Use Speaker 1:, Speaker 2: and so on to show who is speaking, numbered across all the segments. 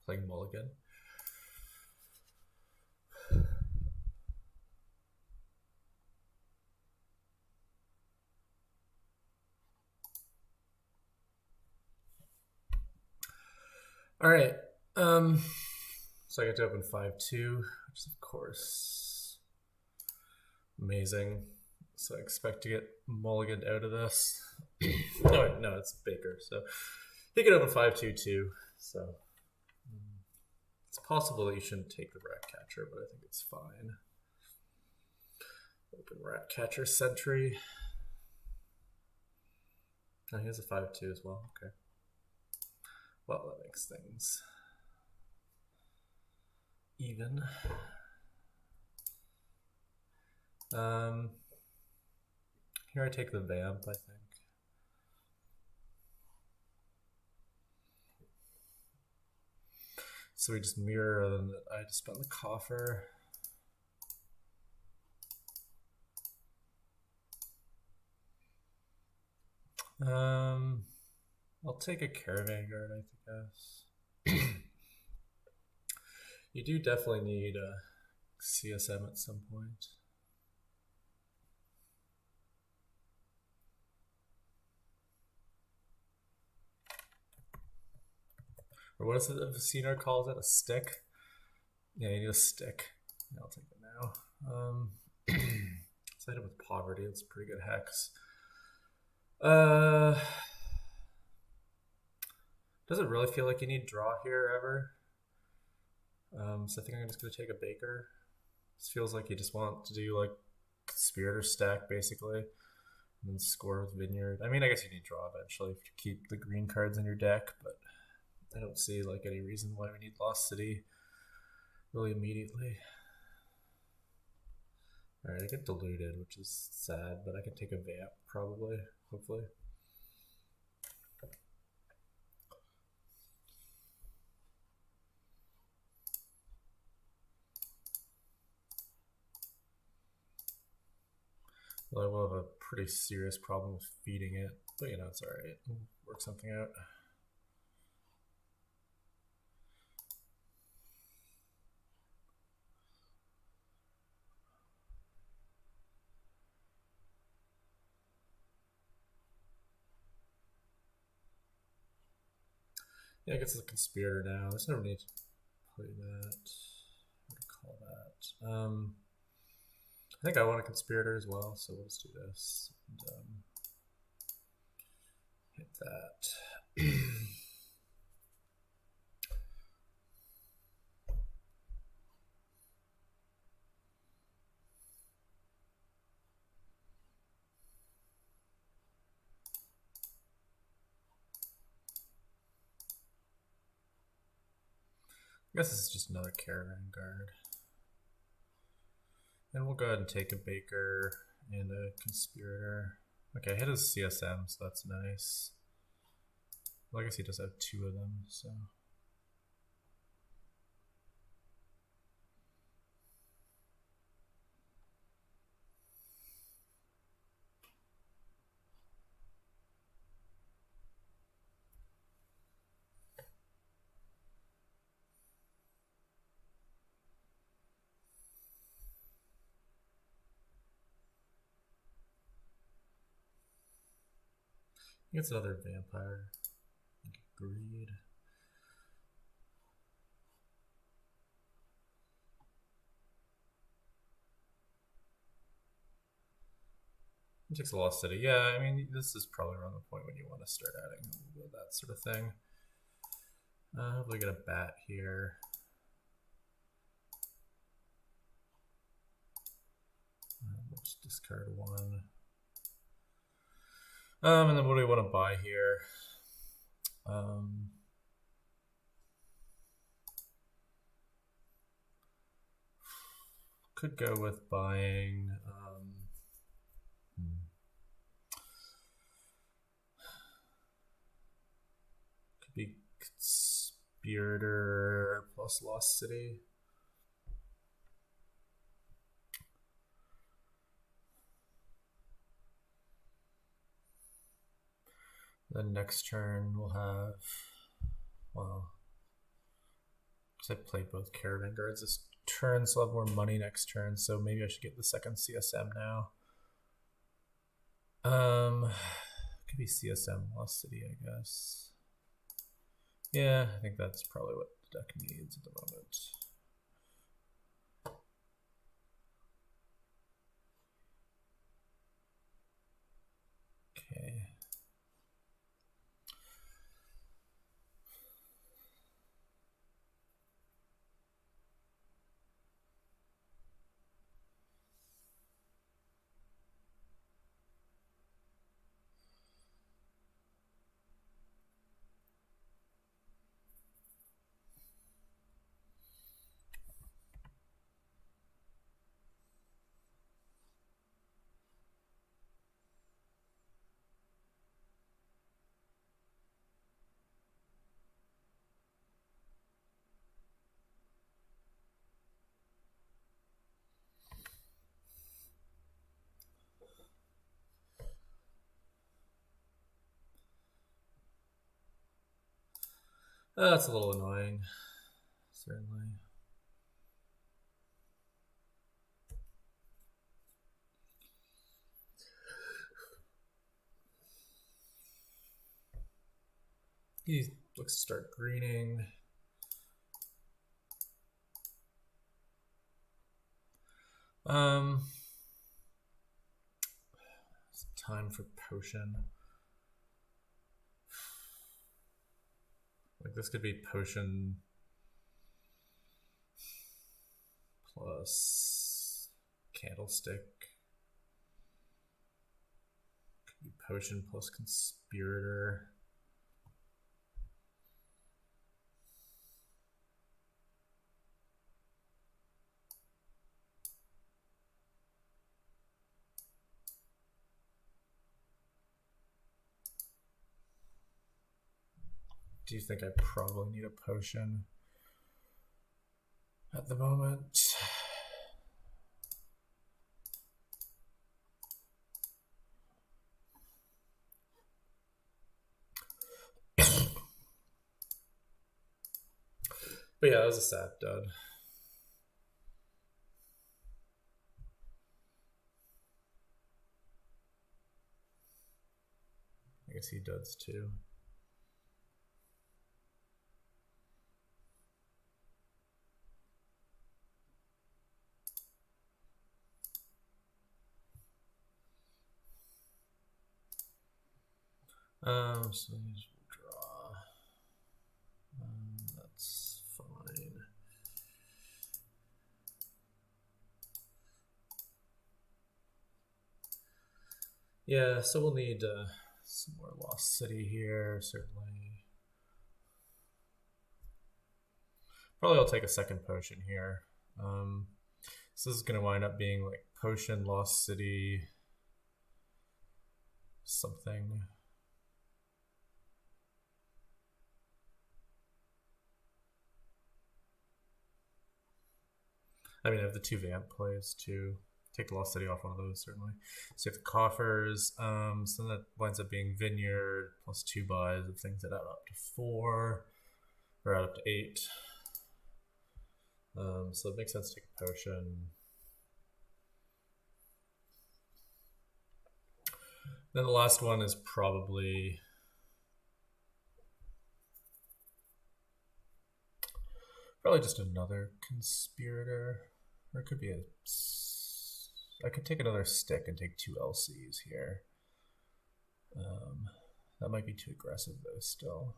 Speaker 1: playing Mulligan. All right. So I get to open 5-2, which is of course amazing. So I expect to get Mulligan out of this. No, it's Baker. So he can open 5-2 too. So it's possible that you shouldn't take the rat catcher, but I think it's fine. Open rat catcher sentry. Oh, he has a 5-2 as well. Okay. Well, that makes things even. Here I take the vamp, I think. So we just mirror, and I just spend the coffer. I'll take a caravan guard, I guess. You do definitely need a CSM at some point. Or what is it that Vicino calls it? A stick? Yeah, you need a stick. Yeah, I'll take it now. Let's hit it with poverty. It's a pretty good hex. Does it really feel like you need draw here ever? So I think I'm just gonna take a Baker. This feels like you just want to do like Spirit or stack basically, and then score with Vineyard. I mean, I guess you need draw eventually to keep the green cards in your deck, but I don't see like any reason why we need Lost City really immediately. Alright, I get diluted, which is sad, but I can take a vamp probably, hopefully. Well, I will have a pretty serious problem with feeding it, but you know, it's alright. We'll work something out. Yeah, I guess it's a conspirator now. There's no need to play that. What do you call that? I think I want a conspirator as well, so we'll just do this. And, hit that. I guess this is just another caravan guard. And we'll go ahead and take a Baker and a conspirator. Okay, I hit his CSM, so that's nice. Well, I guess he does have two of them, so. He gets another vampire. Greed. He takes a Lost City. Yeah, I mean, this is probably around the point when you want to start adding a little bit of that sort of thing. Hopefully get a bat here. We'll just discard one. And then what do we want to buy here? Could go with buying. Could be Conspirator plus Lost City. Then next turn we'll have, well, I play both Caravan Guards this turn, so I'll have more money next turn, so maybe I should get the second CSM now. Could be CSM Lost City, I guess. Yeah, I think that's probably what the deck needs at the moment. Okay. That's a little annoying, certainly. He looks to start greening. It's time for potion. Like this could be potion plus candlestick. Could be potion plus conspirator. Do you think I probably need a potion at the moment? But yeah, that was a sad dud. I guess he duds too. So we just draw. That's fine. Yeah, so we'll need some more Lost City here, certainly. Probably I'll take a second potion here. So this is going to wind up being like potion, Lost City, something. I mean, I have the 2 vamp plays too. Take the Lost City off one of those, certainly. So you have the coffers. So that winds up being vineyard plus 2 buys of things that add up to 4 or add up to 8. So it makes sense to take a potion. Then the last one is probably just another conspirator, or it could be I could take another stick and take 2 LCs here. That might be too aggressive though still.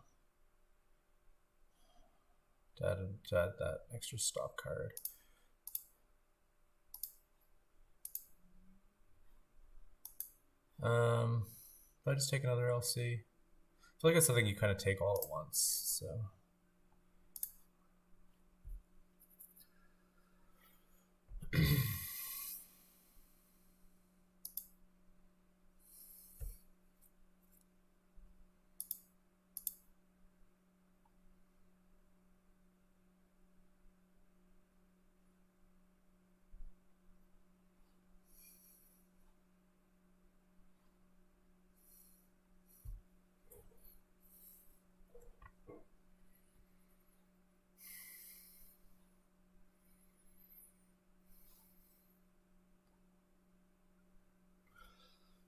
Speaker 1: To add that extra stop card. If I just take another LC, I feel like that's something you kind of take all at once, so.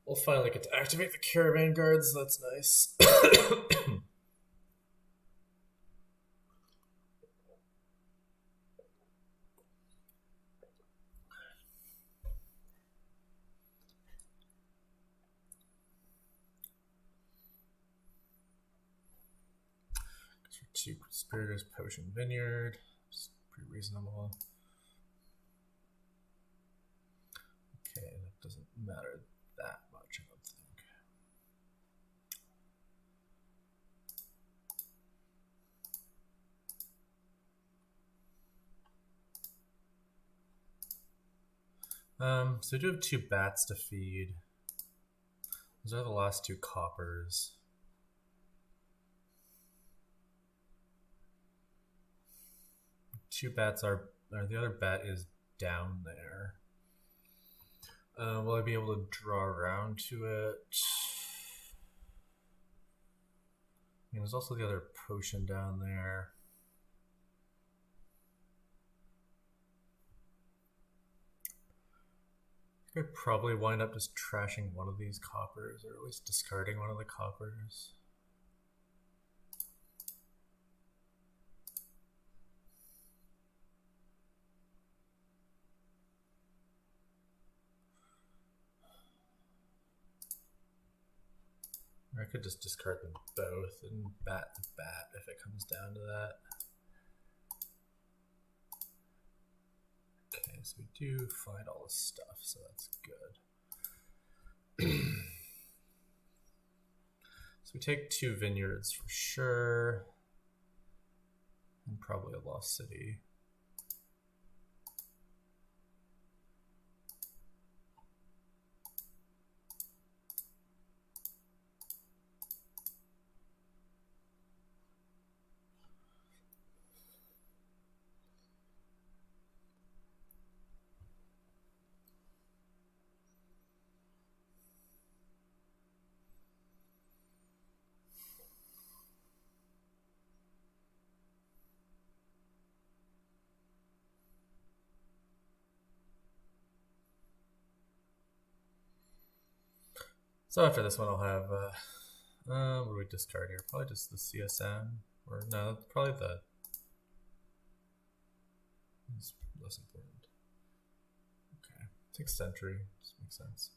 Speaker 1: We'll finally get to activate the caravan guards. That's nice. Two Conspirators, Potion Vineyard. It's pretty reasonable. Okay, that doesn't matter that much, I don't think. So we do have 2 bats to feed. Those are the last 2 coppers. Two bats are, or the other bat is down there. Will I be able to draw around to it? And there's also the other potion down there. I think I'd probably wind up just trashing one of these coppers, or at least discarding one of the coppers. Or I could just discard them both and bat the bat if it comes down to that. Okay, so we do find all this stuff, so that's good. So we take 2 vineyards for sure, and probably a lost city. So after this one, I'll have, what do we discard here? Probably just the CSM, or no, probably the, it's less important. Okay, take Sentry, just makes sense.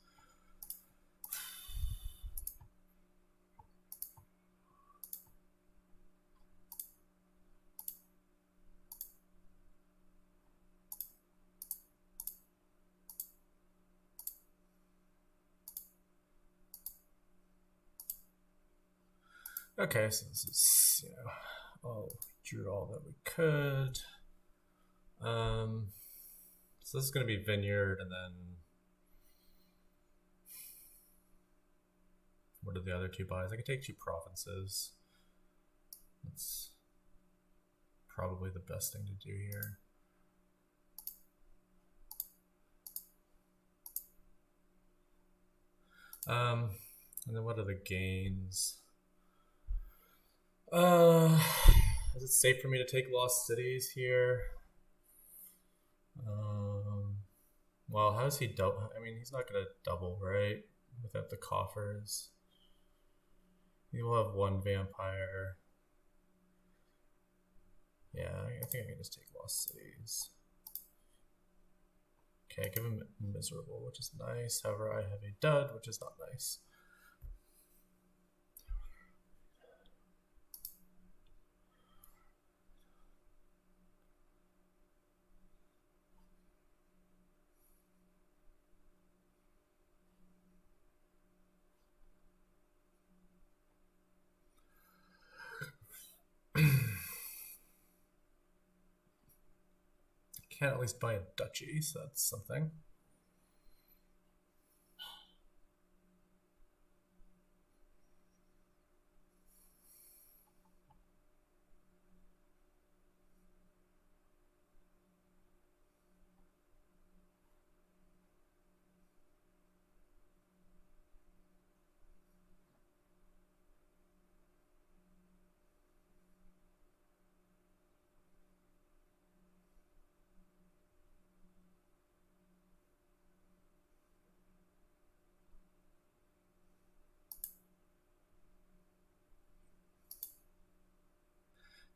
Speaker 1: Okay, so this is, oh, drew all that we could. So this is going to be Vineyard, and then what are the other 2 buys? I could take 2 provinces. That's probably the best thing to do here. And then what are the gains? Is it safe for me to take lost cities here? Well, how does he double? I mean, he's not going to double, right? Without the coffers. He will have 1 vampire. Yeah, I think I can just take lost cities. Okay, give him miserable, which is nice. However, I have a dud, which is not nice. Can't at least buy a duchy, so that's something.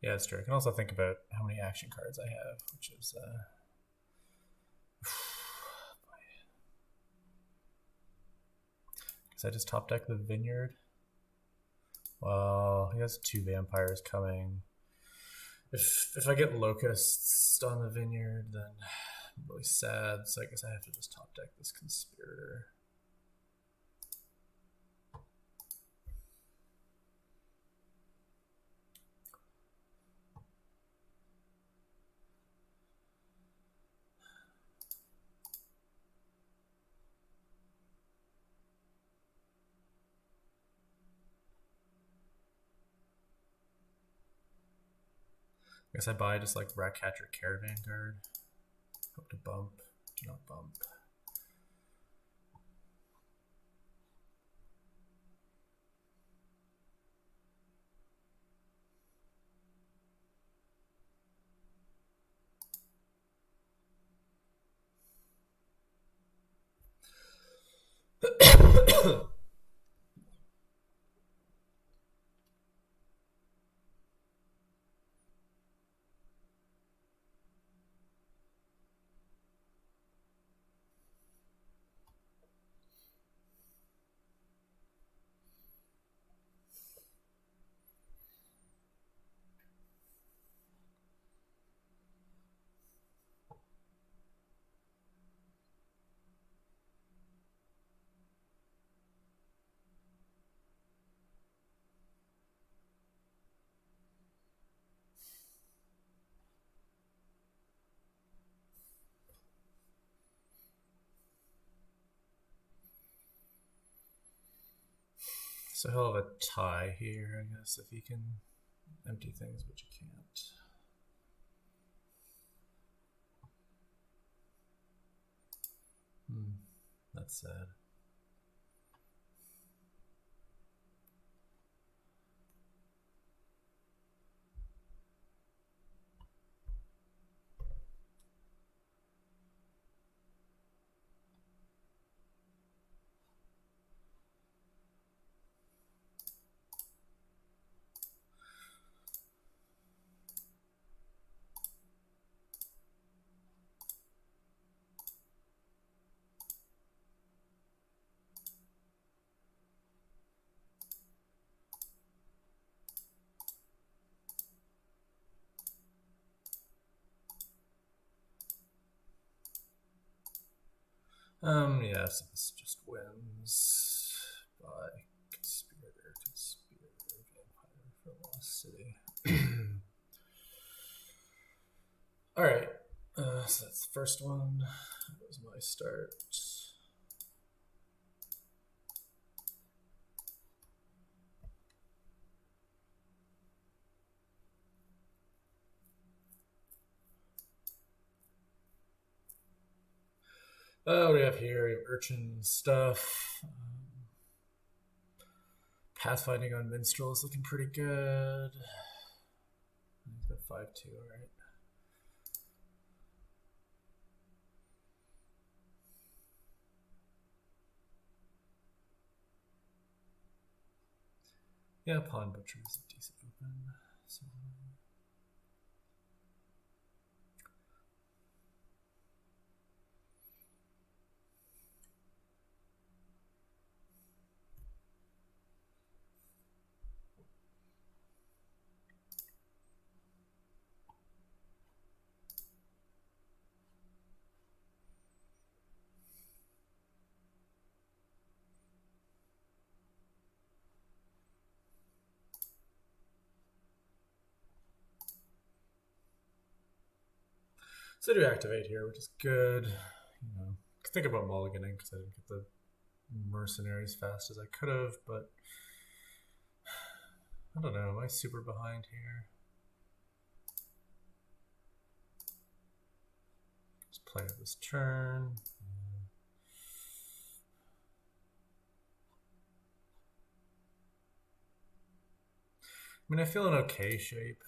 Speaker 1: Yeah, that's true. I can also think about how many action cards I have, which is because I just top deck the Vineyard. Well, he has 2 vampires coming. If I get locusts on the Vineyard, then I'm really sad. So I guess I have to just top deck this Conspirator. I guess I buy just like Ratcatcher Caravan Guard. Hope to bump. Do not bump. So he'll have a tie here, I guess, if he can empty things, but you can't. That's sad. Yeah, so this just wins by Conspirator, Vampire for Lost City. Alright, so that's the first one. That was my start. What do we have here? We have Urchin stuff. Pathfinding on Minstrel is looking pretty good. He's got 5-2, alright. Yeah, Pawn Butcher is a decent open. So I do activate here, which is good. You know, think about mulliganing because I didn't get the mercenaries as fast as I could have, but I don't know. Am I super behind here? Just play it this turn. I mean, I feel in okay shape.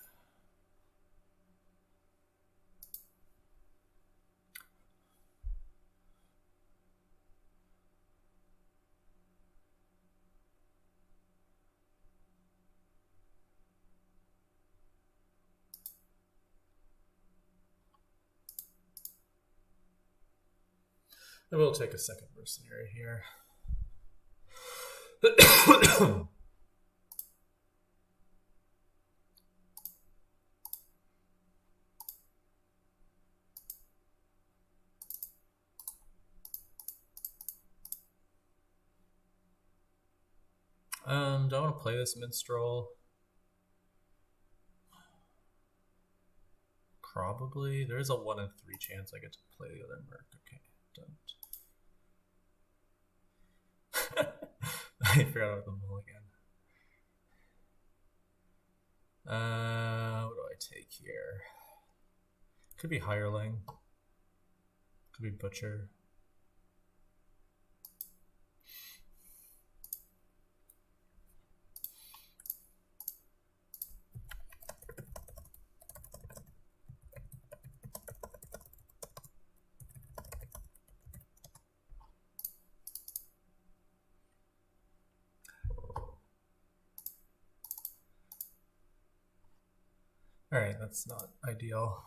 Speaker 1: I will take a second mercenary here. Do I want to play this minstrel? Probably. There's a 1 in 3 chance I get to play the other merc. Okay, don't. I forgot about the mulligan. What do I take here? Could be hireling. Could be butcher. Alright, that's not ideal.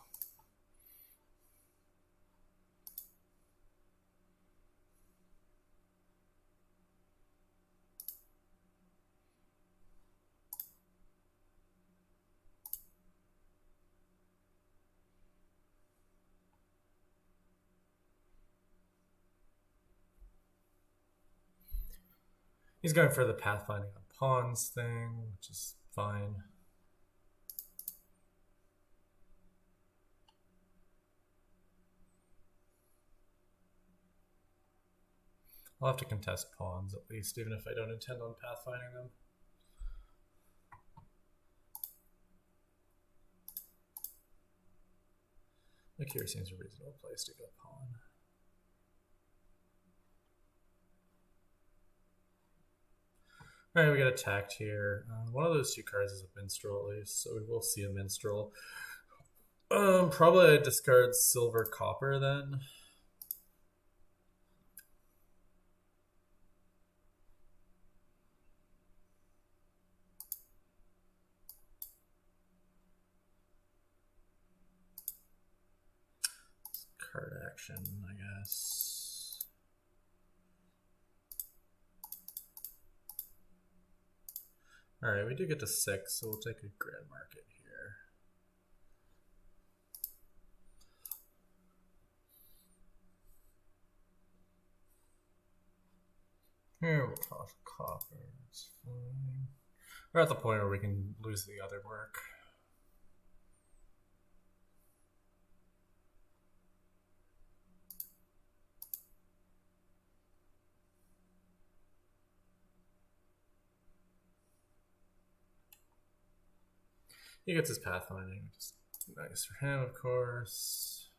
Speaker 1: He's going for the pathfinding on pawns thing, which is fine. I'll have to contest pawns at least, even if I don't intend on pathfinding them. Like here seems a reasonable place to go pawn. Alright, we get attacked here. One of those two cards is a minstrel at least, so we will see a minstrel. Probably I discard silver copper then. Card action, I guess. Alright, we do get to 6, so we'll take a grand market here. Here we'll toss copper, it's fine. We're at the point where we can lose the other work. He gets his pathfinding, which is nice for him, of course.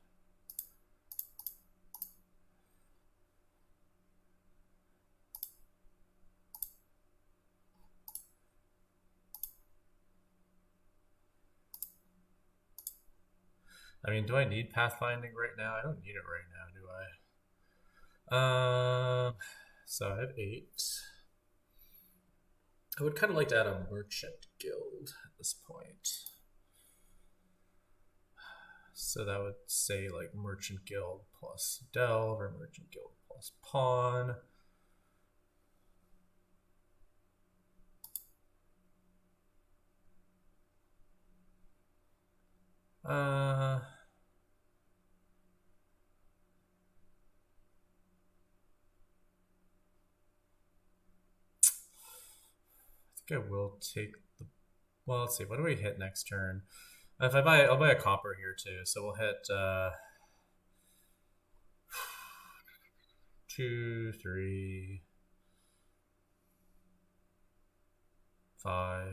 Speaker 1: I mean, do I need pathfinding right now? I don't need it right now, do I? So I have 8. I would kind of like to add a merchant guild at this point. So that would say like merchant guild plus delve or merchant guild plus pawn. I will take the. Well, let's see. What do we hit next turn? If I buy, I'll buy a copper here too. So we'll hit 2, 3, 5,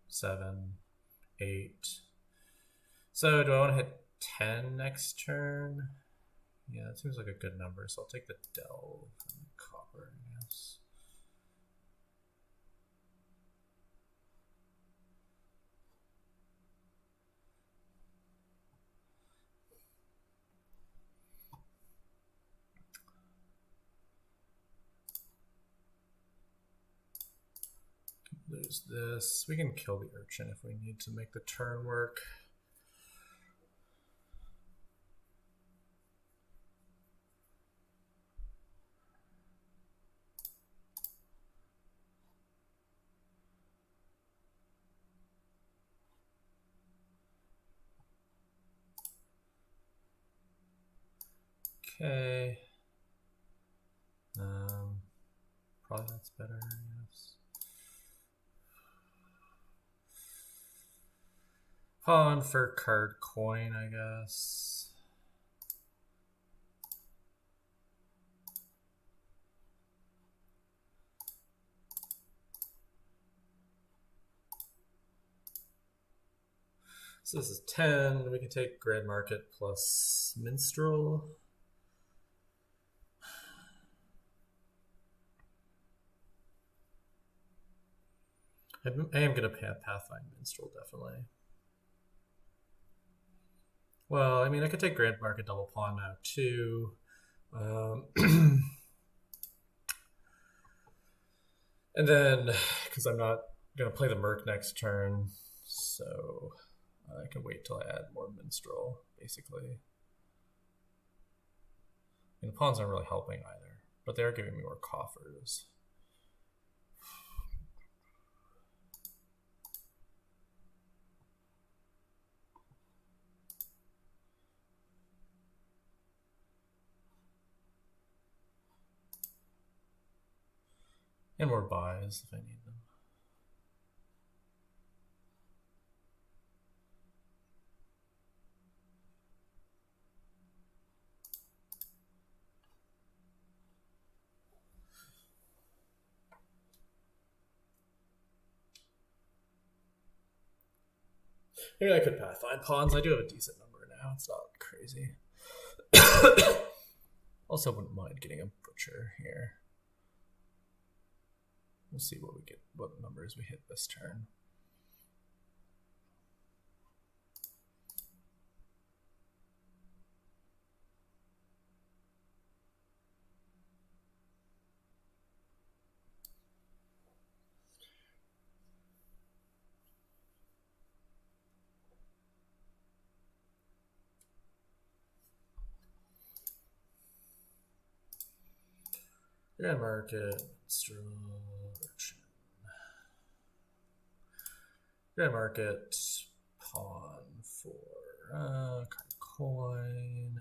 Speaker 1: 7, 8. So do I want to hit 10 next turn? Yeah, that seems like a good number. So I'll take the delve and the copper, I guess. Lose this. We can kill the urchin if we need to make the turn work. Okay. Probably that's better, yes. Pawn for card coin, I guess. So this is 10. We can take Grand Market plus Minstrel. I am going to Pathfind Minstrel, definitely. Well, I mean, I could take Grand Market double pawn now, too. And then, because I'm not going to play the Merc next turn, so I can wait till I add more Minstrel, basically. I mean, the pawns aren't really helping either, but they are giving me more coffers. And more buys if I need them. Maybe I could Pathfind pawns. I do have a decent number now. It's not crazy. Also wouldn't mind getting a butcher here. We'll see what we get, what numbers we hit this turn. Grand Market, Grand Market, pawn for card coin,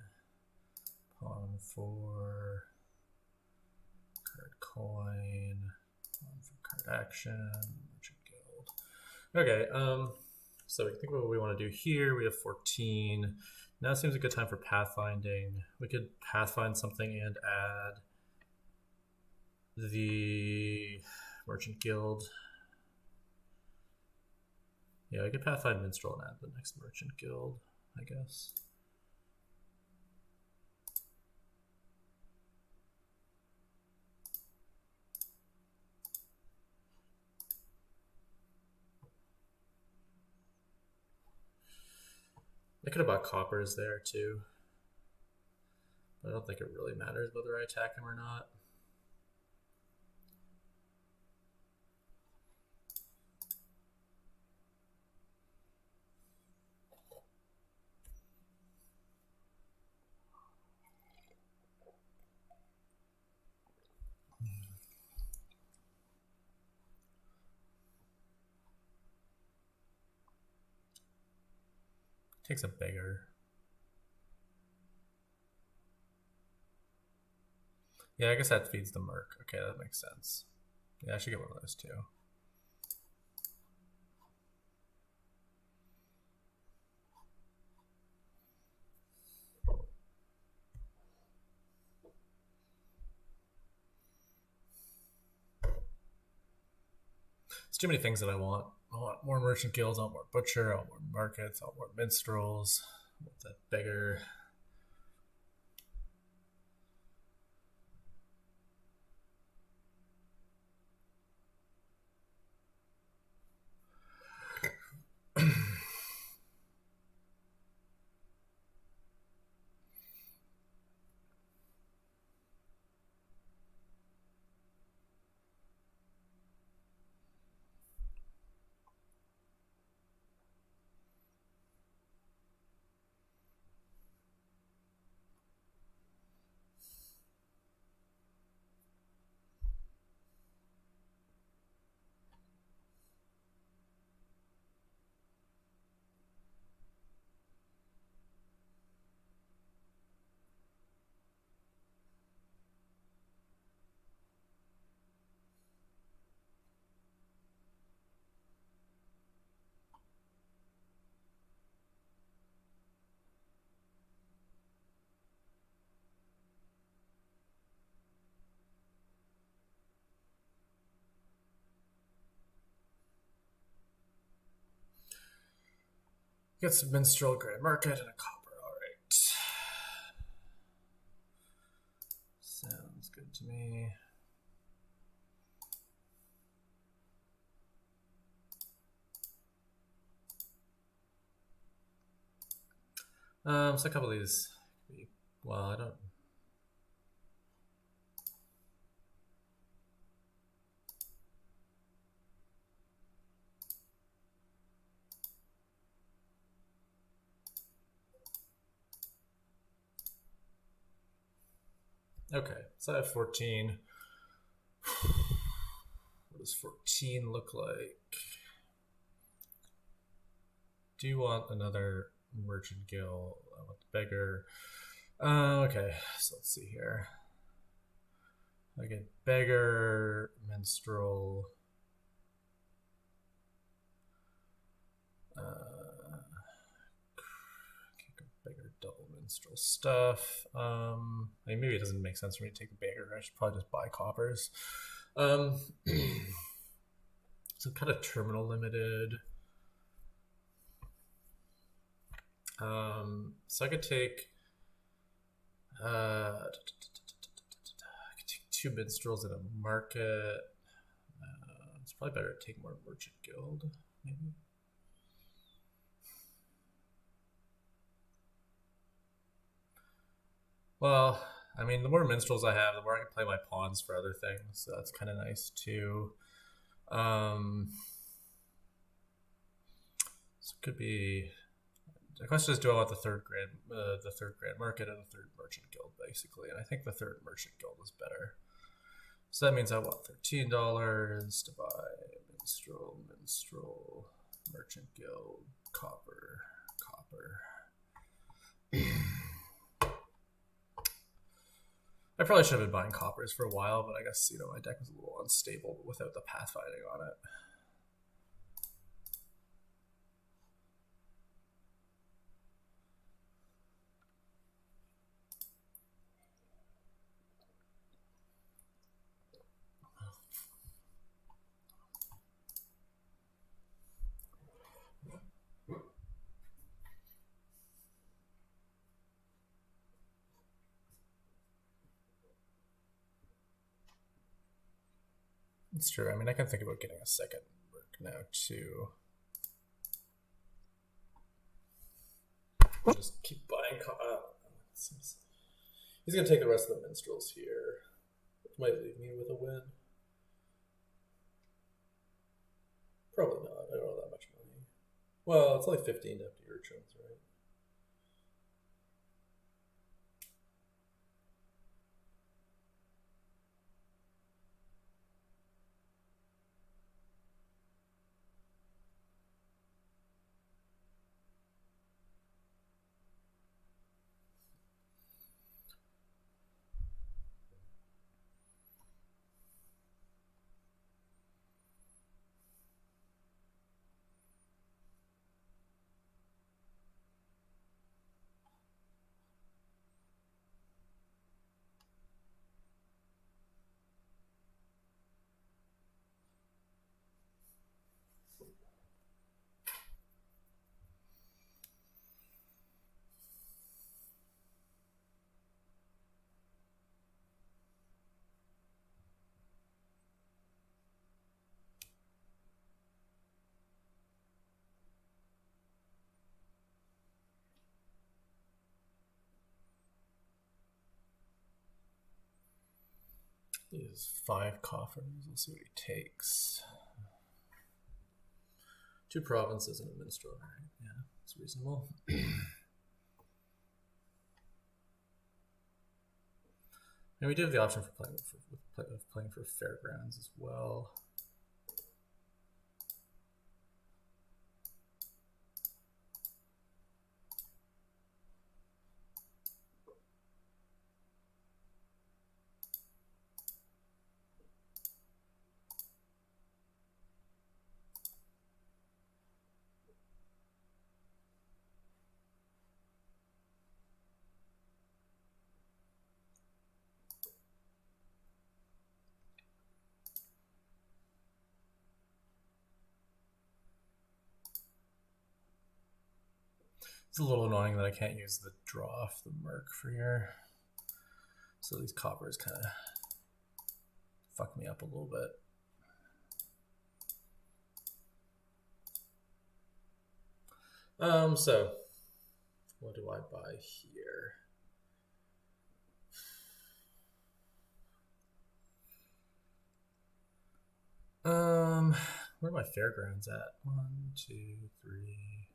Speaker 1: pawn for card coin, pawn for card action, merchant guild. Okay, so we can think about what we want to do here. We have 14. Now seems a good time for pathfinding. We could pathfind something and add the merchant guild. Yeah, I could pathfind minstrel and add the next merchant guild, I guess. I could have bought coppers there too, but I don't think it really matters whether I attack him or not. Takes a bigger. Yeah, I guess that feeds the merc. Okay, that makes sense. Yeah, I should get one of those too. It's too many things that I want. I want more merchant guilds, I want more butcher, I want more markets, I want more minstrels, I want that bigger. Get some minstrel, grand market, and a copper. All right. Sounds good to me. So a couple of these. Well, I don't. Okay, so I have 14. What does 14 look like? Do you want another merchant guild? I want the beggar. Okay, so let's see here. I get beggar, minstrel. Beggar, double minstrel stuff. I mean, maybe it doesn't make sense for me to take the beggar. I should probably just buy coppers. So kind of terminal limited. So I could take two minstrels in a market. It's probably better to take more merchant guild, maybe. Well, I mean, the more minstrels I have, the more I can play my pawns for other things. So that's kind of nice too. So it could be. The question is, do I want the third grand market and the third merchant guild, basically? And I think the third merchant guild is better. So that means I want $13 to buy minstrel, merchant guild, copper. I probably should have been buying coppers for a while, but I guess, my deck was a little unstable without the pathfinding on it. It's true. I mean, I can think about getting a second work now too. I'll just keep buying. He's gonna take the rest of the minstrels here, which might leave me with a win. Probably not. I don't have that much money. Well, it's only 15 empty urchins, right? He has 5 coffers. Let's see what he takes. 2 provinces and a minstrel. Right? Yeah, it's reasonable. And we do have the option for playing for fairgrounds as well. It's a little annoying that I can't use the draw off the merc for here. So these coppers kind of fuck me up a little bit. So what do I buy here? Where are my fairgrounds at? 1, 2, 3,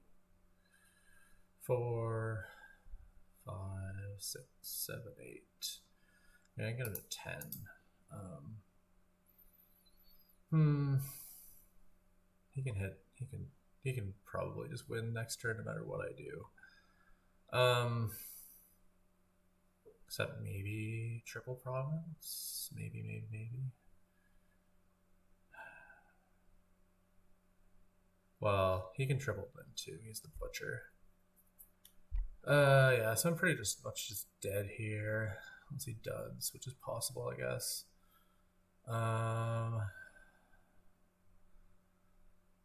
Speaker 1: 4, 5, 6, 7, 8. Yeah, I can get him to 10. He can hit. He can probably just win next turn no matter what I do. Except maybe triple province. Maybe. Well, he can triple win too. He's the butcher. Yeah, so I'm pretty much just dead here. Unless he duds, which is possible, I guess.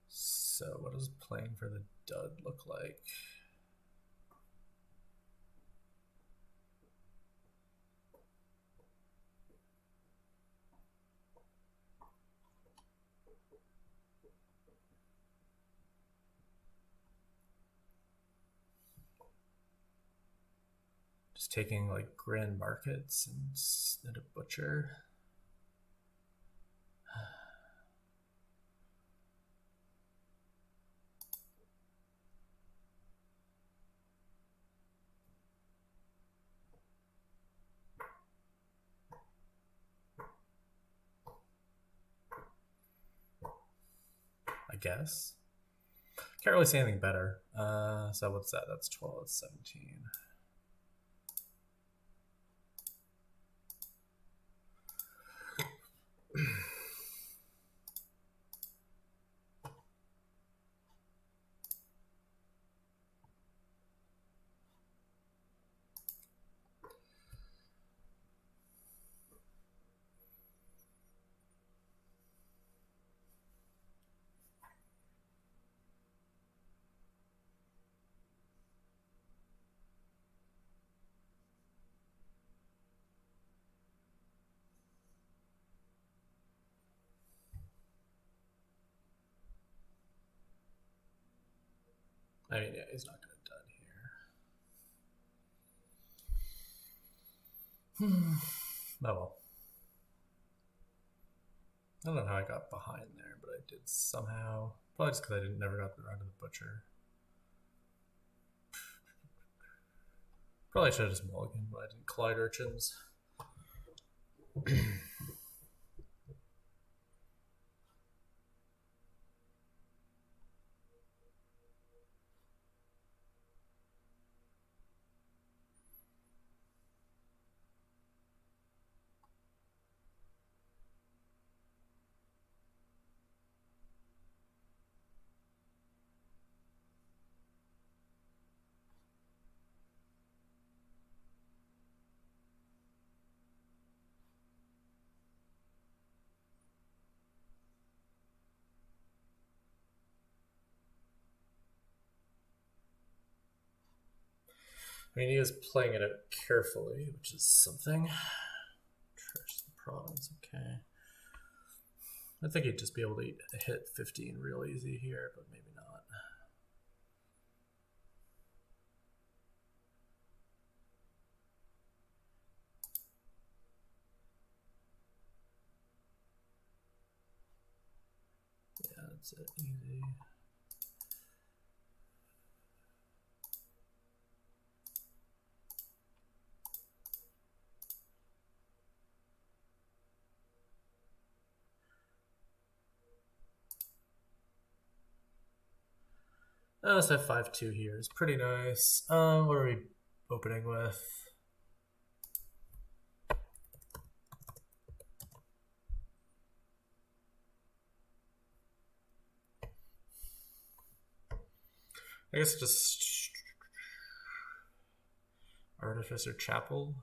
Speaker 1: So what does playing for the dud look like? Just taking like grand markets and a butcher. I guess. Can't really say anything better. So what's that? That's 12, that's 17. I mean, yeah, he's not going to dud here. Oh well. I don't know how I got behind there, but I did somehow. Probably just because I never got around to the butcher. Probably should have just mulligan, but I didn't collide urchins. I mean, he was playing it out carefully, which is something. Trash the province, okay. I think he'd just be able to hit 15 real easy here, but maybe not. Yeah, that's it, easy. Let's have 5-2 here. It's pretty nice. What are we opening with? I guess just Artificer Chapel.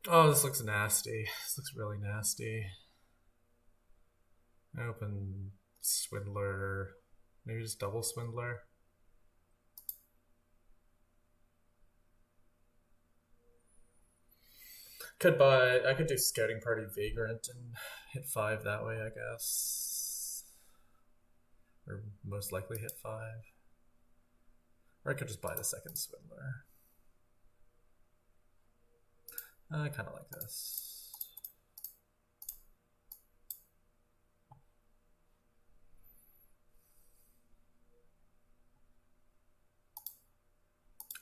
Speaker 1: Oh, this looks nasty. This looks really nasty. I open Swindler. Maybe just double Swindler. I could do Scouting Party Vagrant and hit 5 that way, I guess. Or most likely hit 5. Or I could just buy the second Swindler. I kind of like this.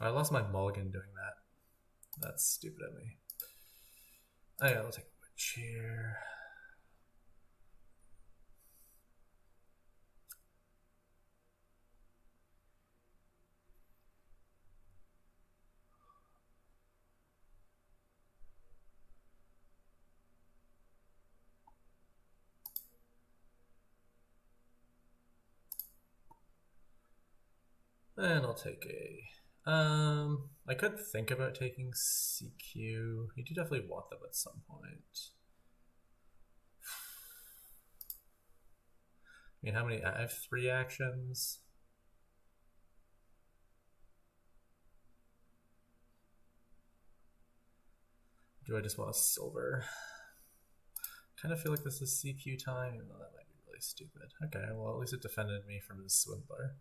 Speaker 1: I lost my mulligan doing that. That's stupid of me. Oh yeah, I'll take a witch here. And I'll take a... I could think about taking CQ. You do definitely want them at some point. I mean, how many? I have 3 actions. Do I just want a silver? Kind of feel like this is CQ time, even though that might be really stupid. Okay, well, at least it defended me from the Swindler.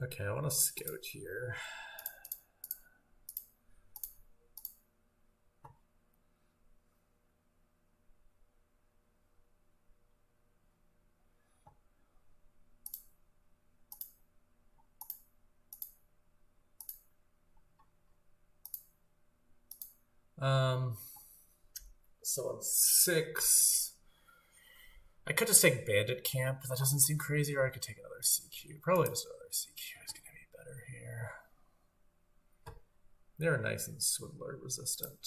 Speaker 1: Okay, I want to scout here. So on 6, I could just take Bandit Camp, but that doesn't seem crazy, or I could take another CQ. Probably just another CQ is going to be better here. They're nice and Swindler resistant.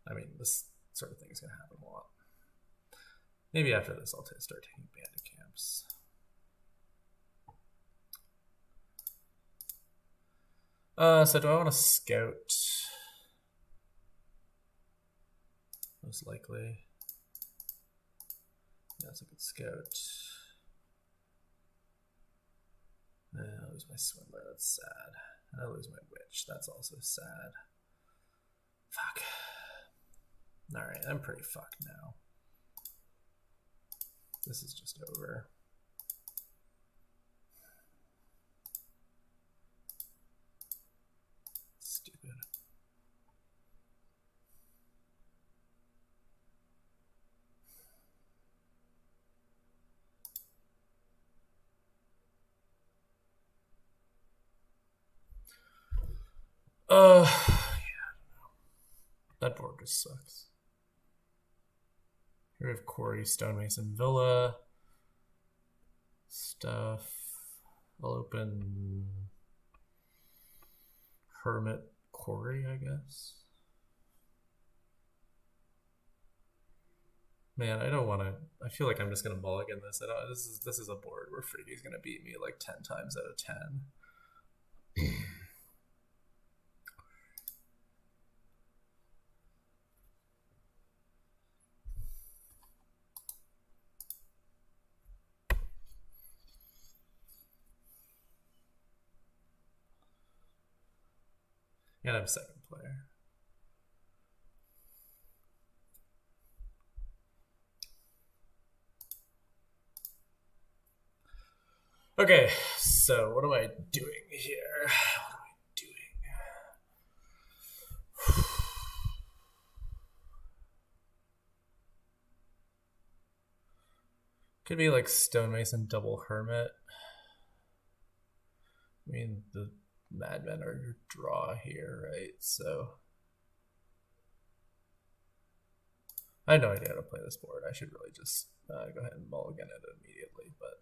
Speaker 1: I mean, this sort of thing is going to happen a lot. Maybe after this I'll start taking Bandit Camps. So do I want to scout? Most likely. Yeah, it's a good scout. I lose my Swindler, that's sad. And I lose my Witch, that's also sad. Fuck. Alright, I'm pretty fucked now. This is just over. Stupid. Yeah, that board just sucks. Here we have Quarry, Stonemason Villa. Stuff. I'll open Hermit Quarry, I guess. Man, I don't want to. I feel like I'm just gonna mulligan this. I don't. This is a board where Freaky's gonna beat me like 10 times out of 10. And I'm second player. Okay, so what am I doing here? What am I doing? Could be like Stonemason double Hermit. I mean, the Madmen are your draw here, right? So I have no idea how to play this board. I should really just go ahead and mulligan it immediately, but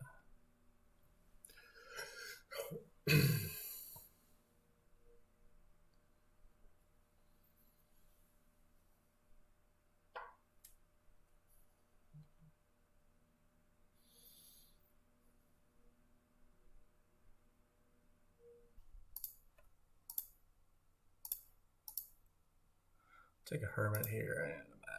Speaker 1: take a hermit here and a madman.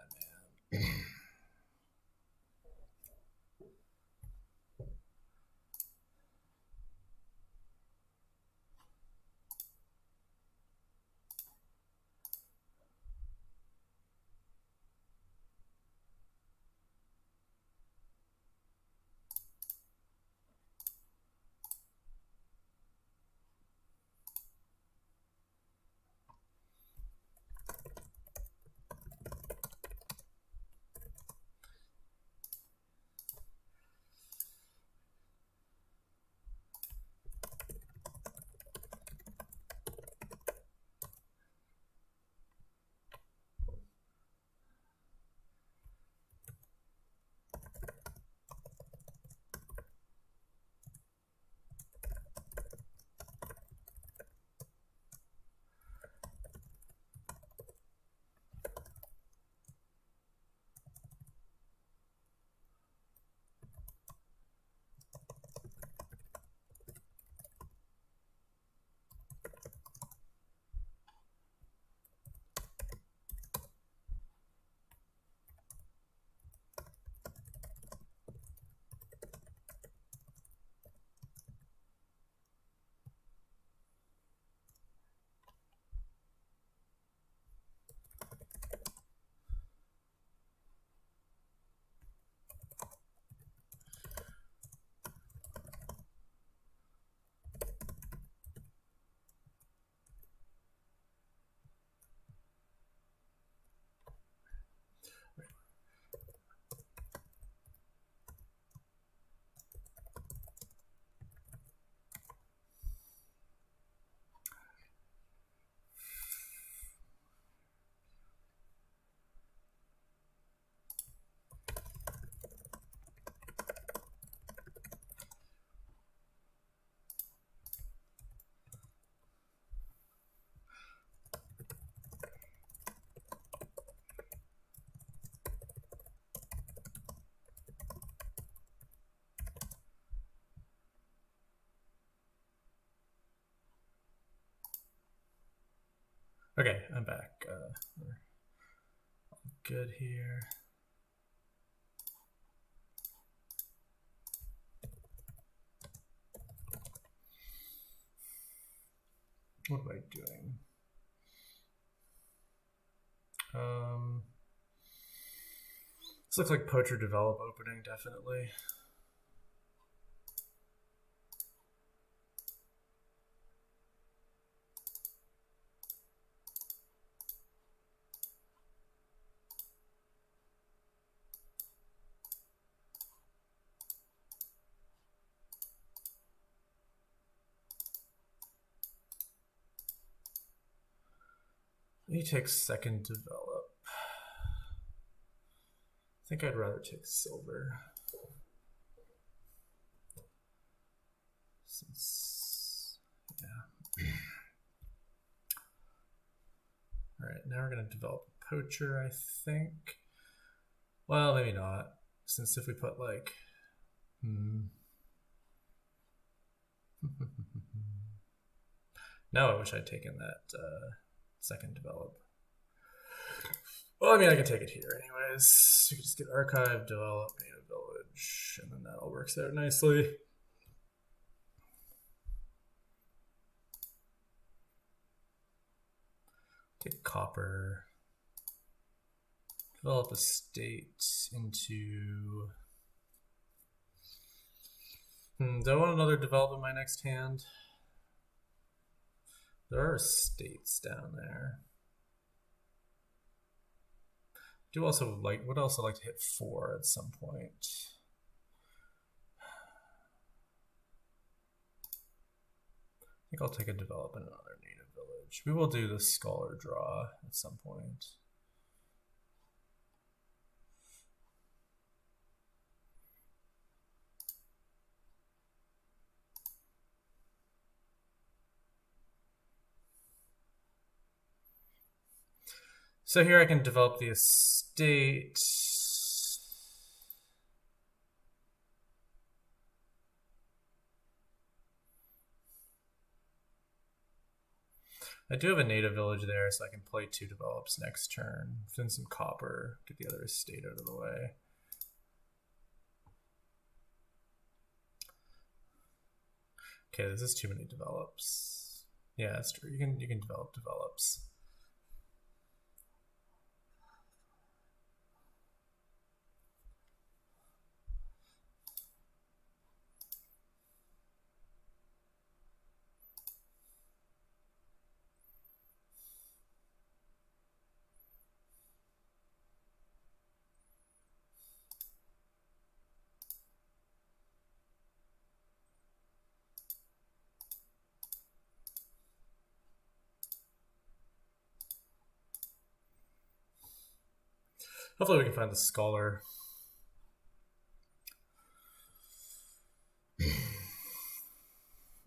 Speaker 1: Okay, I'm back. We're all good here. What am I doing? This looks like poacher develop opening, definitely. He takes second develop. I think I'd rather take silver. Since, yeah. All right, now we're gonna develop a poacher, I think. Well, maybe not, since if we put like, No, I wish I'd taken that second develop. Well, I mean, I can take it here anyways. You can just get archive, develop, native village, and then that all works out nicely. Take copper. Develop a state into... do I want another develop in my next hand? There are states down there. Do also like, would also like to hit 4 at some point. I think I'll take a develop in another native village. We will do the scholar draw at some point. So here I can develop the estate. I do have a native village there, so I can play 2 develops next turn. Send some copper, get the other estate out of the way. Okay, this is too many develops. Yeah, that's true. You can develop develops. Hopefully we can find the scholar.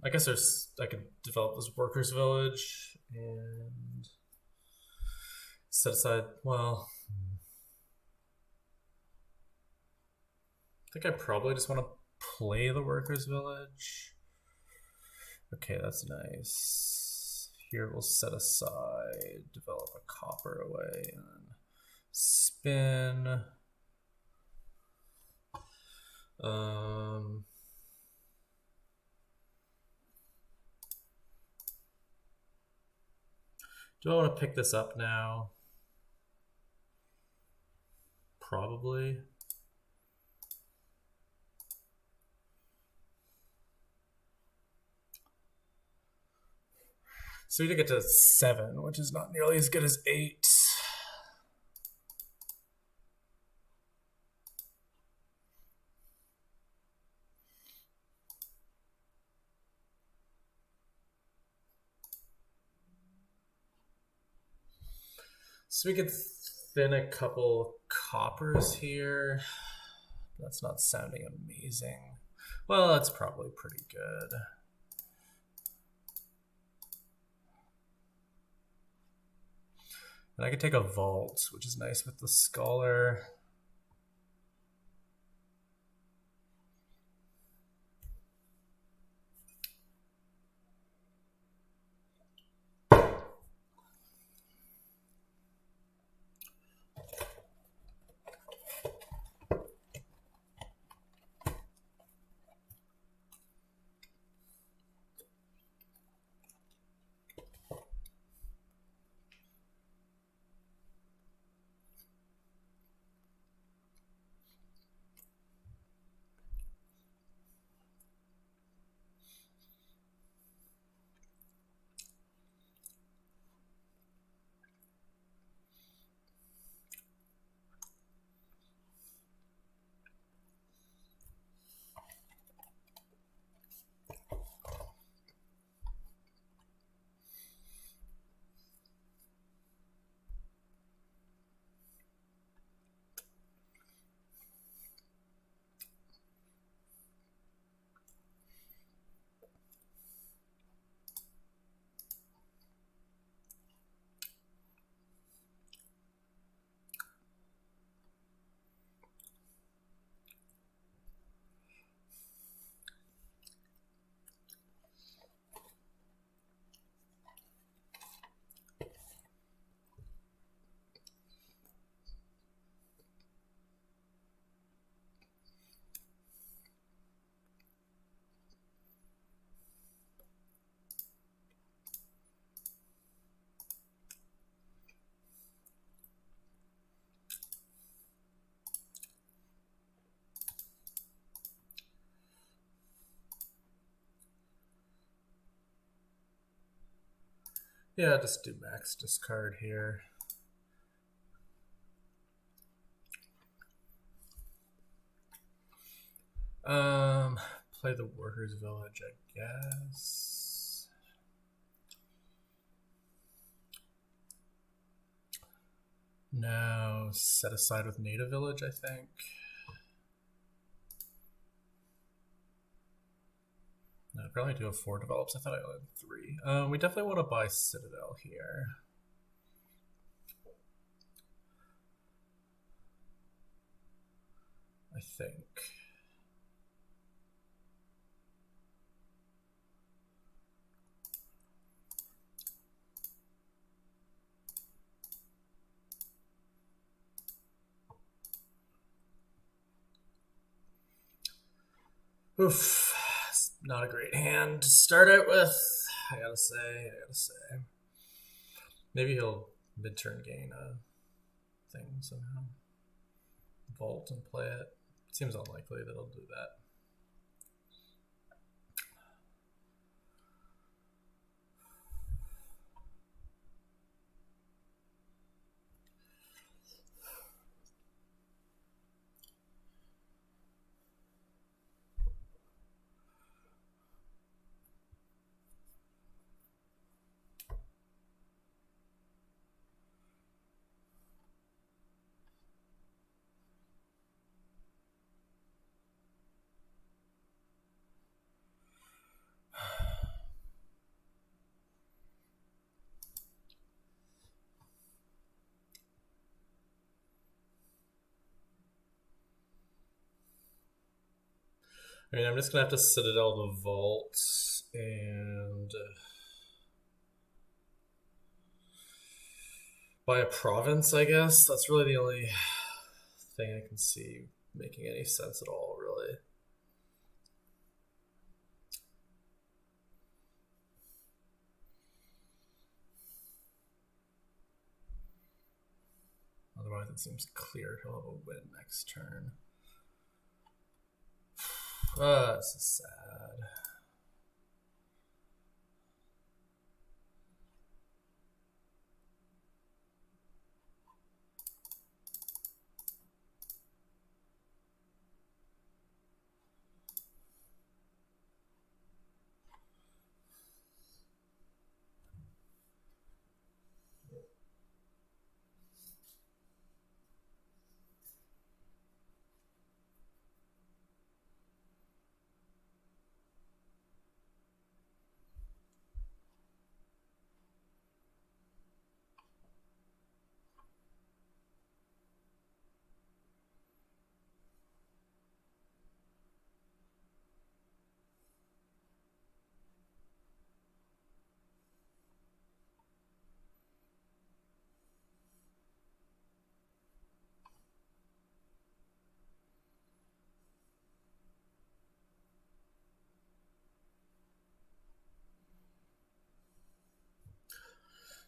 Speaker 1: I guess I could develop this workers village and set aside, well, I think I probably just want to play the workers village. Okay, that's nice. Here we'll set aside, develop a copper away, and then spin. Do I want to pick this up now? Probably. So we did get to 7, which is not nearly as good as 8. So we could thin a couple coppers here. That's not sounding amazing. Well, that's probably pretty good. And I could take a vault, which is nice with the scholar. Yeah, just do max discard here. Play the workers village, I guess. Now set aside with native village, I think. No, I probably do have 4 develops. I thought I only had 3. We definitely want to buy Citadel here. I think. Oof, it's not a great hand to start out with. I gotta say. Maybe he'll mid-turn gain a thing somehow. Vault and play it. Seems unlikely that he'll do that. I mean, I'm just gonna have to Citadel the Vault and buy a province, I guess. That's really the only thing I can see making any sense at all, really. Otherwise, it seems clear he'll have a win next turn. This is sad.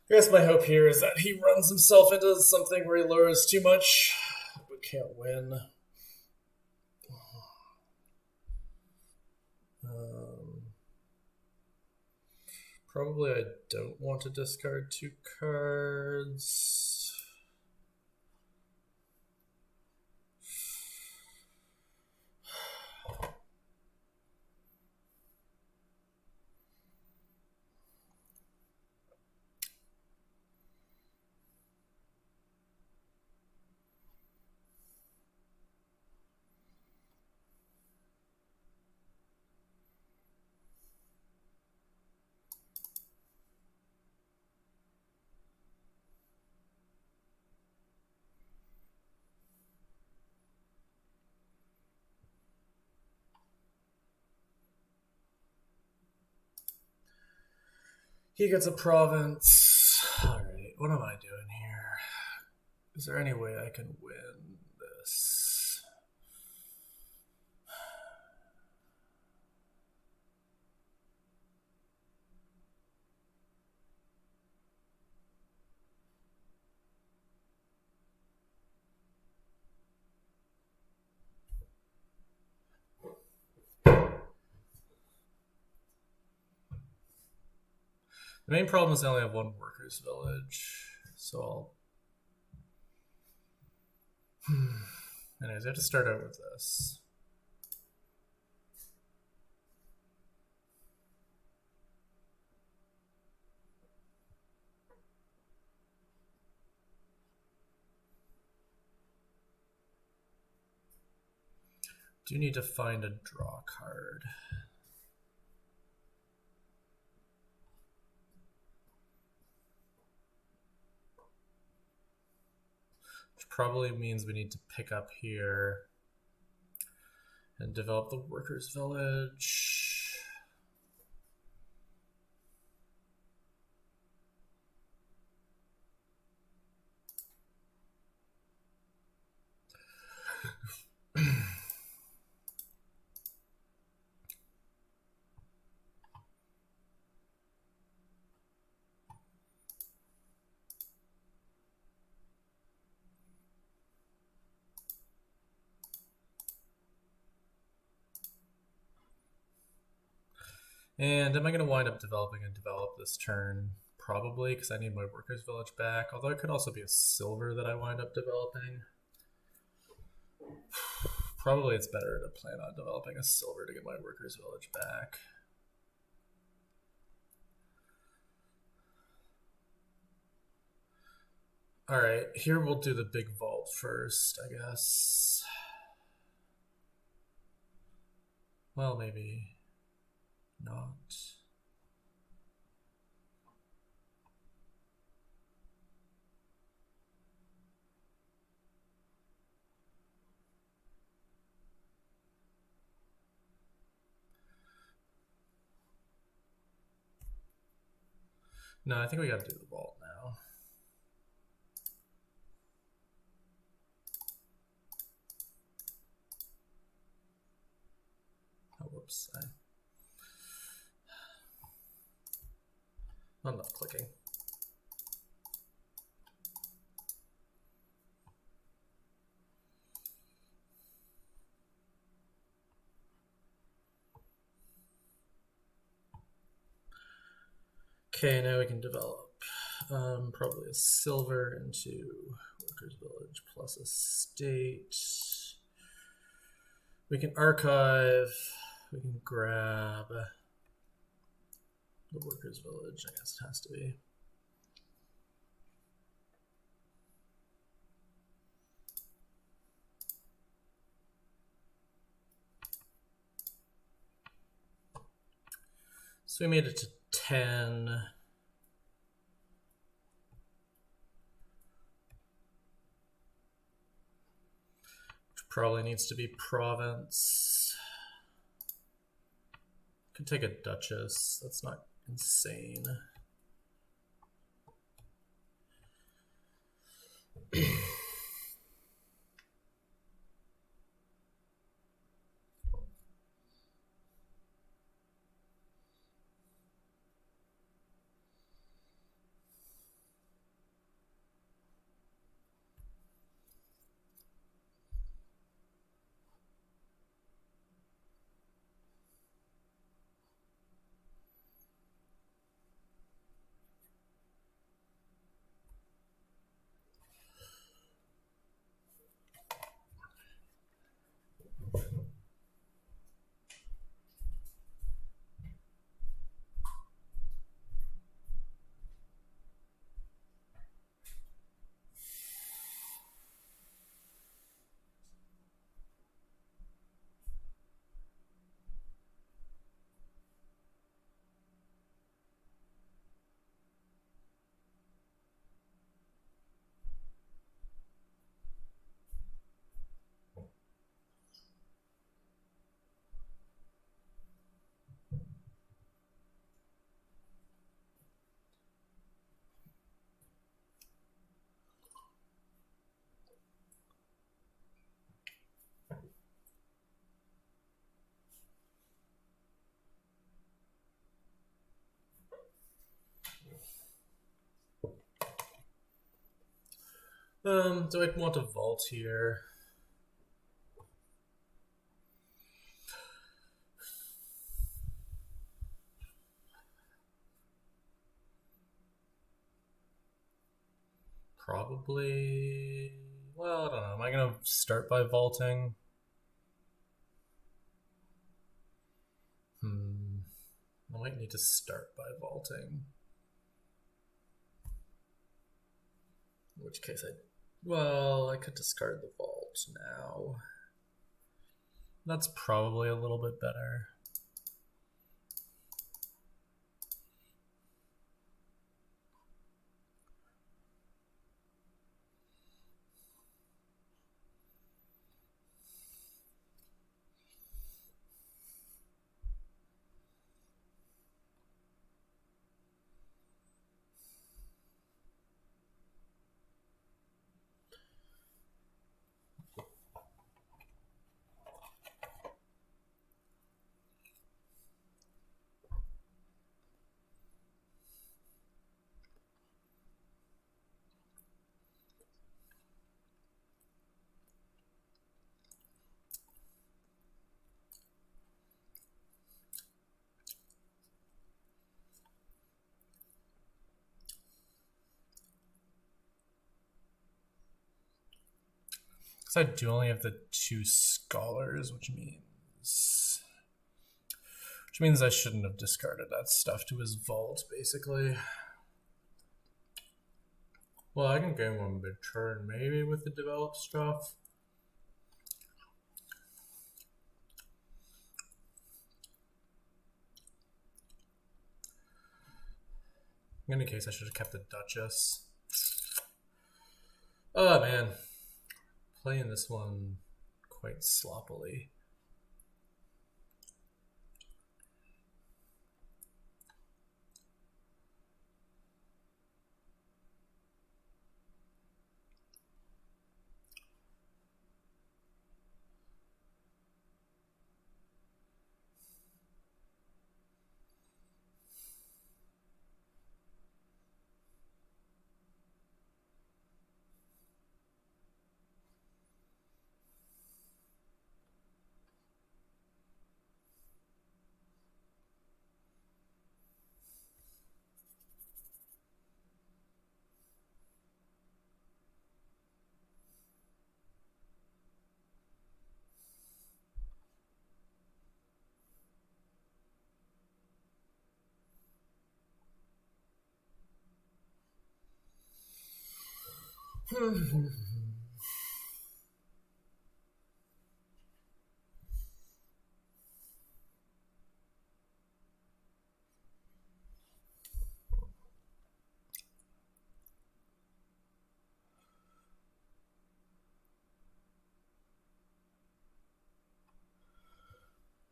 Speaker 1: I guess my hope here is that he runs himself into something where he lowers too much, but can't win. Probably I don't want to discard 2 cards. He gets a province. Alright, what am I doing here? Is there any way I can win this? The main problem is I only have 1 workers' village, so I'll... Anyways, I have to start out with this. Do need to find a draw card. Which probably means we need to pick up here And develop the workers' village. And am I going to wind up developing and develop this turn? Probably, because I need my workers' village back. Although it could also be a silver that I wind up developing. Probably it's better to plan on developing a silver to get my workers' village back. Alright, here we'll do the big vault first, I guess. Well, maybe not. No, I think we gotta do the vault now. Oh, whoops. I'm not clicking. Okay, now we can develop probably a silver into workers' village plus a state. We can archive. We can grab the workers' village. I guess it has to be. So we made it to 10. Which probably needs to be province. Could take a duchess. That's not insane. Do I want to vault here? Probably. Well, I don't know. Am I going to start by vaulting? I might need to start by vaulting. In which case I could discard the vault now. That's probably a little bit better. Because I do only have the 2 scholars, which means I shouldn't have discarded that stuff to his vault, basically. Well, I can gain 1 mid-turn, maybe, with the develop stuff. In any case, I should have kept the Duchess. Oh, man. Playing this one quite sloppily.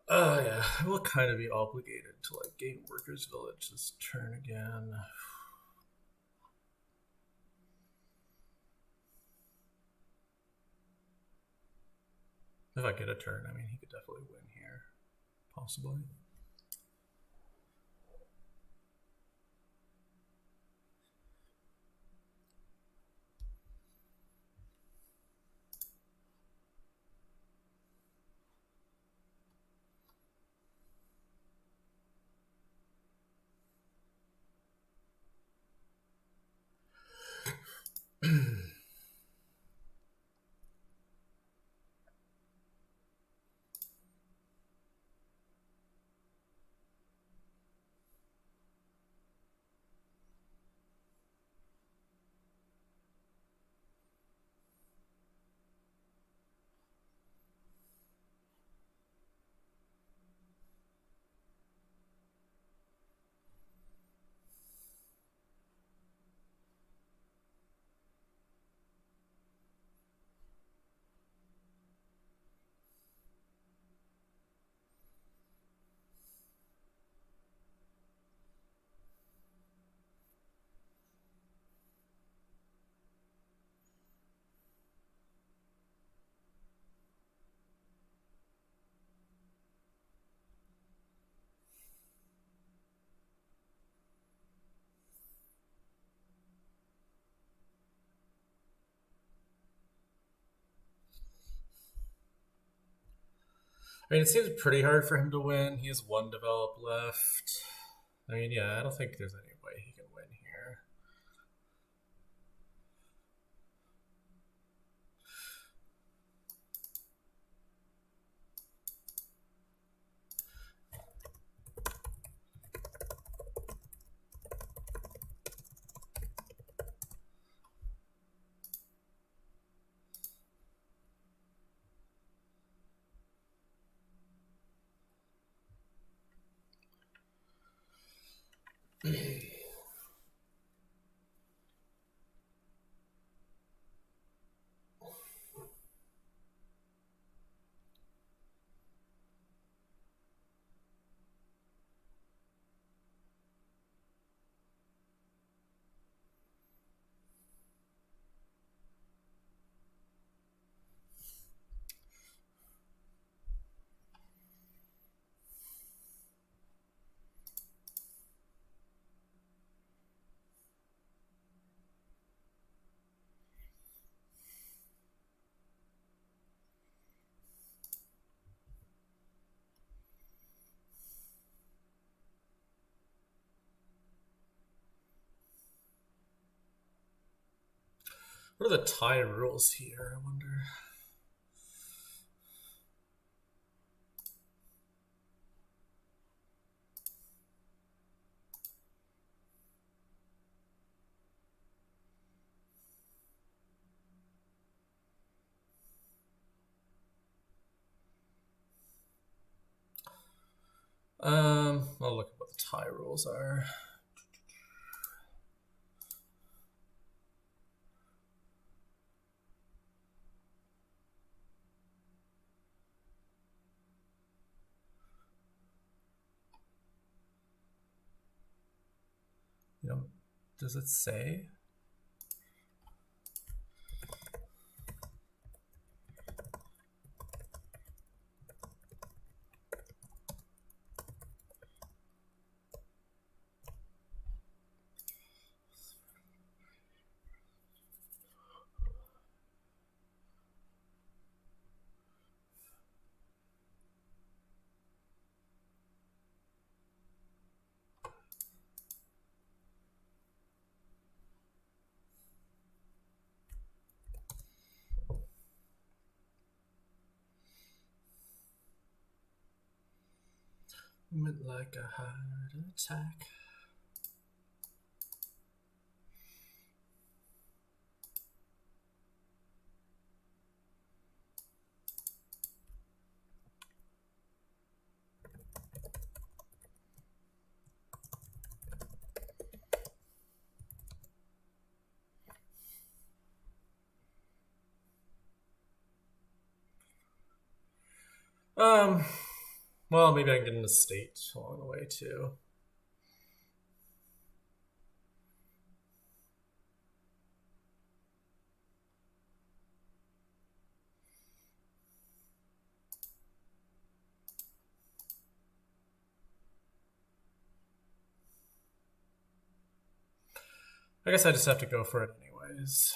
Speaker 1: Yeah, we'll kind of be obligated to like gain Workers' Village this turn again. If I get a turn, I mean, he could definitely win here, possibly. I mean, it seems pretty hard for him to win. He has 1 develop left. I mean, yeah, I don't think there's any way he can win here. What are the tie rules here, I wonder? I'll look at what the tie rules are. You know, does it say? Went like a heart attack. Well, maybe I can get an estate along the way too. I guess I just have to go for it anyways.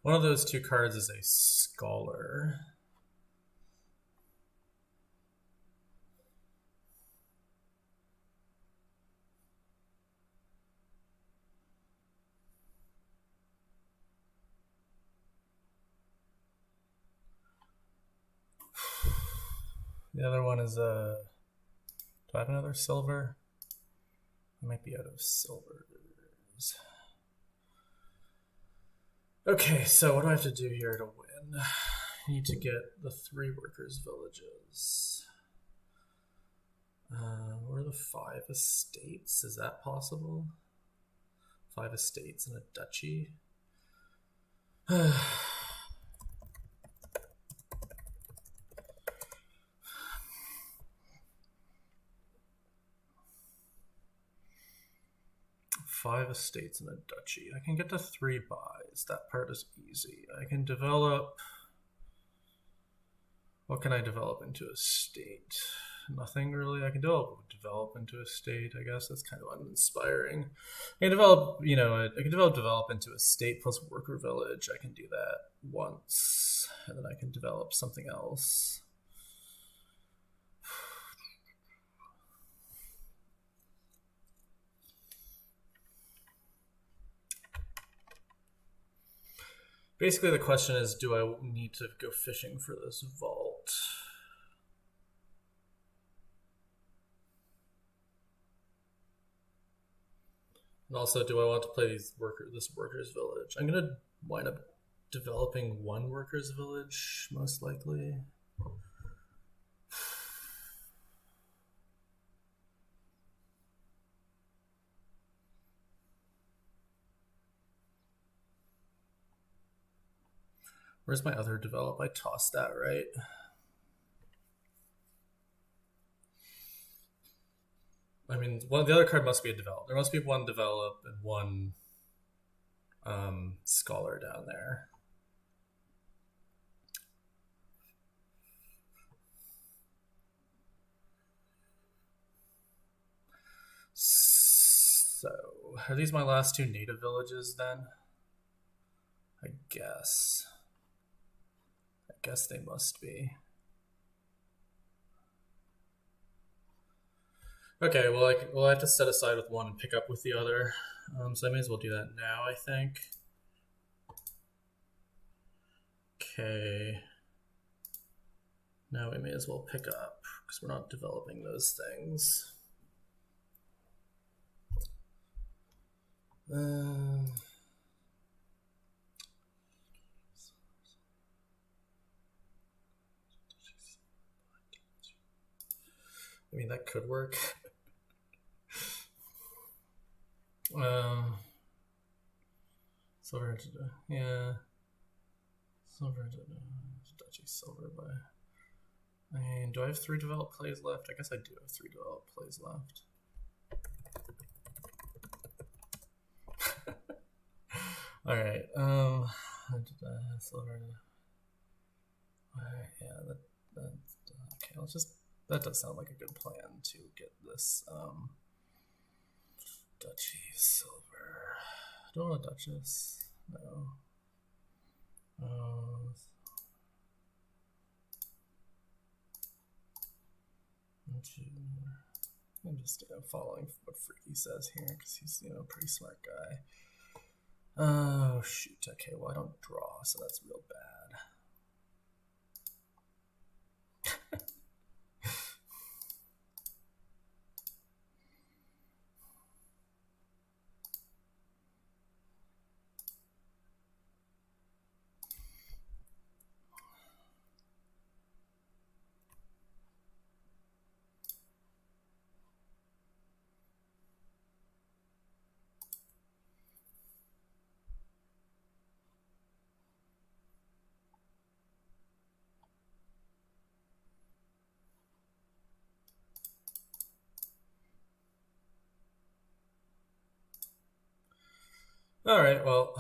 Speaker 1: One of those two cards is a scholar. The other one is a. Do I have another silver? I might be out of silvers. Okay, so what do I have to do here to win? I need to get the 3 workers' villages. Where are the 5 estates? Is that possible? 5 estates and a duchy? 5 estates and a duchy. I can get to 3 buys. That part is easy. I can develop... What can I develop into a state? Nothing really. I can develop into a state, I guess. That's kind of uninspiring. I can develop, I can develop into a state plus worker village. I can do that once. And then I can develop something else. Basically, the question is, do I need to go fishing for this vault? And also, do I want to play this workers' village? I'm going to wind up developing 1 workers' village, most likely. Where's my other develop? I tossed that, right? I mean, the other card must be a develop. There must be 1 develop and 1 scholar down there. So, are these my last 2 native villages then? I guess they must be. Okay, well, I have to set aside with 1 and pick up with the other. So I may as well do that now, I think. Okay. Now we may as well pick up because we're not developing those things. I mean, that could work. Silver, yeah. Silver, Duchy Silver by. I mean, do I have 3 developed plays left? I guess I do have 3 developed plays left. All right. Silver. Yeah. Okay. Let's just. That does sound like a good plan to get this Duchy Silver. Don't want a Duchess. No. I'm just following what Freaky says here because he's a pretty smart guy. Oh shoot! Okay, well I don't draw, so that's real bad. All right, well,